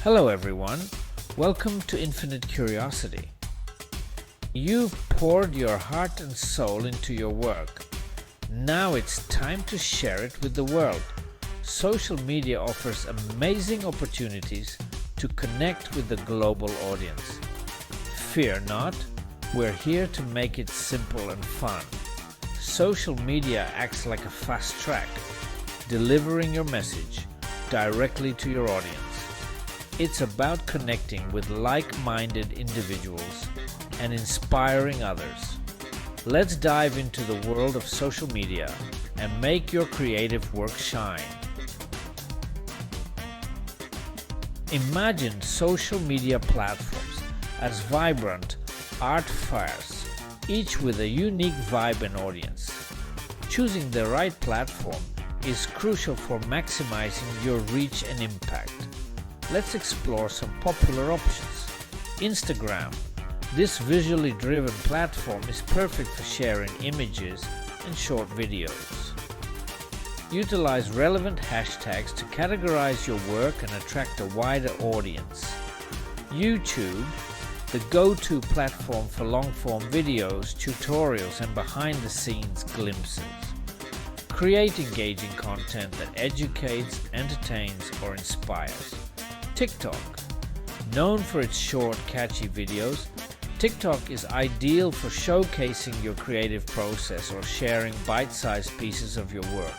Hello everyone, welcome to Infinite Curiosity. You've poured your heart and soul into your work. Now it's time to share it with the world. Social media offers amazing opportunities to connect with the global audience. Fear not, we're here to make it simple and fun. Social media acts like a fast track, delivering your message directly to your audience. It's about connecting with like-minded individuals and inspiring others. Let's dive into the world of social media and make your creative work shine. Imagine social media platforms as vibrant art fairs, each with a unique vibe and audience. Choosing the right platform is crucial for maximizing your reach and impact. Let's explore some popular options. Instagram. This visually driven platform is perfect for sharing images and short videos. Utilize relevant hashtags to categorize your work and attract a wider audience. YouTube, the go-to platform for long-form videos, tutorials, and behind-the-scenes glimpses. Create engaging content that educates, entertains, or inspires. TikTok. Known for its short, catchy videos, TikTok is ideal for showcasing your creative process or sharing bite-sized pieces of your work.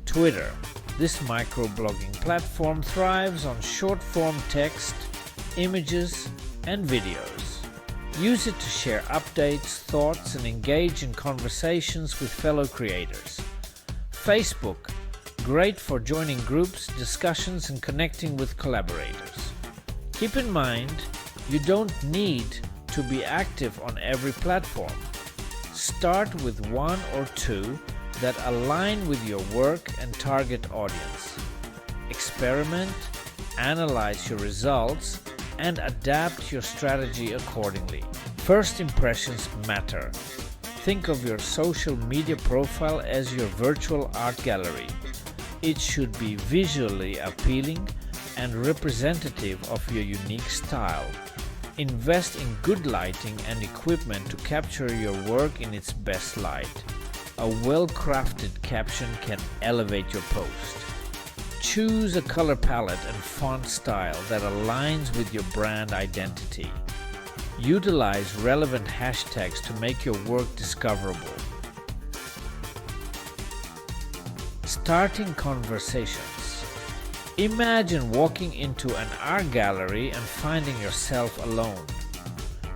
Twitter. This microblogging platform thrives on short-form text, images, and videos. Use it to share updates, thoughts, and engage in conversations with fellow creators. Facebook. Great for joining groups, discussions, and connecting with collaborators. Keep in mind, you don't need to be active on every platform. Start with one or two that align with your work and target audience. Experiment, analyze your results, and adapt your strategy accordingly. First impressions matter. Think of your social media profile as your virtual art gallery. It should be visually appealing and representative of your unique style. Invest in good lighting and equipment to capture your work in its best light. A well-crafted caption can elevate your post. Choose a color palette and font style that aligns with your brand identity. Utilize relevant hashtags to make your work discoverable. Starting conversations. Imagine walking into an art gallery and finding yourself alone.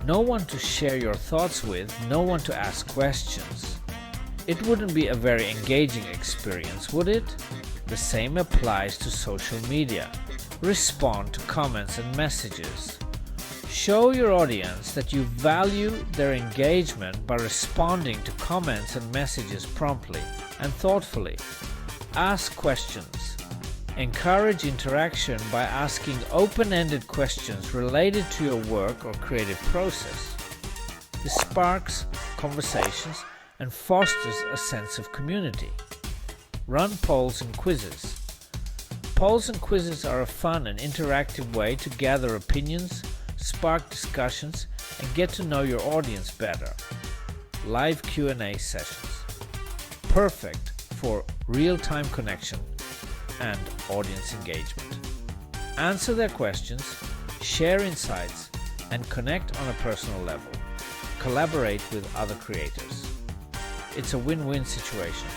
No one to share your thoughts with, no one to ask questions. It wouldn't be a very engaging experience, would it? The same applies to social media. Respond to comments and messages. Show your audience that you value their engagement by responding to comments and messages promptly and thoughtfully. Ask questions. Encourage interaction by asking open-ended questions related to your work or creative process. This sparks conversations and fosters a sense of community. Run polls and quizzes. Polls and quizzes are a fun and interactive way to gather opinions, spark discussions, and get to know your audience better. Live Q&A sessions. Perfect for real-time connection and audience engagement. Answer their questions, share insights, and connect on a personal level. Collaborate with other creators. It's a win-win situation.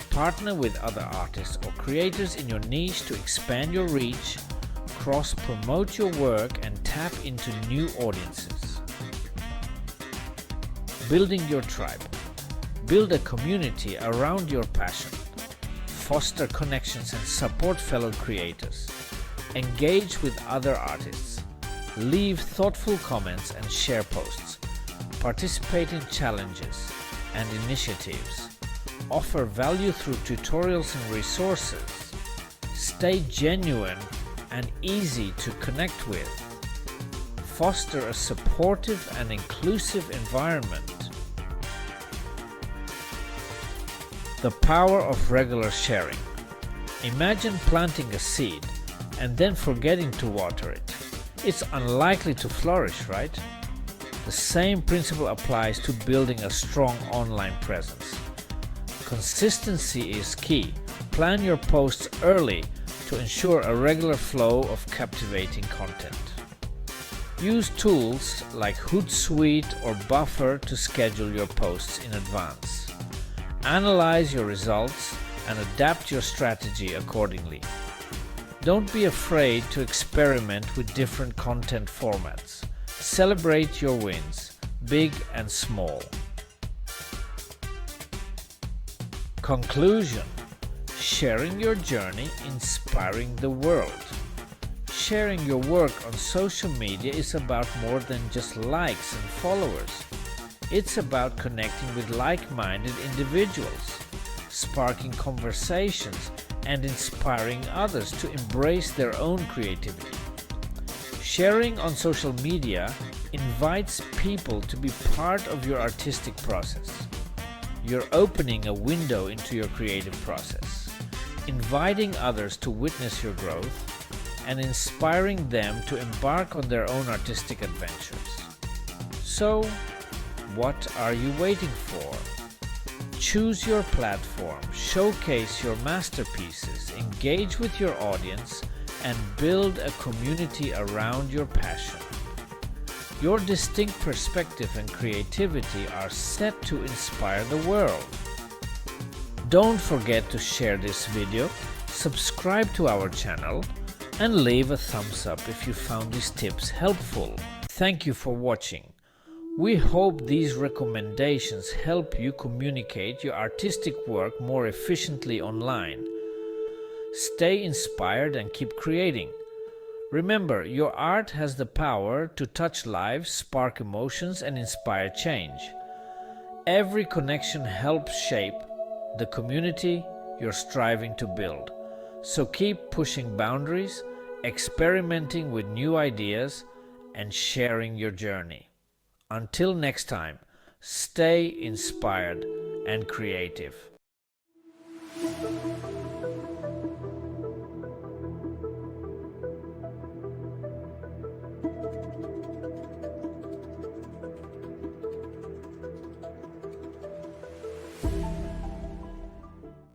Partner with other artists or creators in your niche to expand your reach, cross-promote your work, and tap into new audiences. Building your tribe. Build a community around your passion. Foster connections and support fellow creators. Engage with other artists. Leave thoughtful comments and share posts. Participate in challenges and initiatives. Offer value through tutorials and resources. Stay genuine and easy to connect with. Foster a supportive and inclusive environment. The power of regular sharing. Imagine planting a seed. and then forgetting to water it. It's unlikely to flourish, right? The same principle applies to building a strong online presence. Consistency is key. Plan your posts early to ensure a regular flow of captivating content. Use tools like Hootsuite or Buffer to schedule your posts in advance. Analyze your results and adapt your strategy accordingly. Don't be afraid to experiment with different content formats. Celebrate your wins, big and small. Conclusion: sharing your journey, inspiring the world. Sharing your work on social media is about more than just likes and followers. It's about connecting with like-minded individuals, sparking conversations, and inspiring others to embrace their own creativity. Sharing on social media invites people to be part of your artistic process. You're opening a window into your creative process, inviting others to witness your growth, and inspiring them to embark on their own artistic adventures. So, what are you waiting for? Choose your platform, showcase your masterpieces, engage with your audience, and build a community around your passion. Your distinct perspective and creativity are set to inspire the world. Don't forget to share this video, subscribe to our channel, and leave a thumbs up if you found these tips helpful. Thank you for watching. We hope these recommendations help you communicate your artistic work more efficiently online. Stay inspired and keep creating. Remember, your art has the power to touch lives, spark emotions, and inspire change. Every connection helps shape the community you're striving to build. So keep pushing boundaries, experimenting with new ideas, and sharing your journey. Until next time, stay inspired and creative.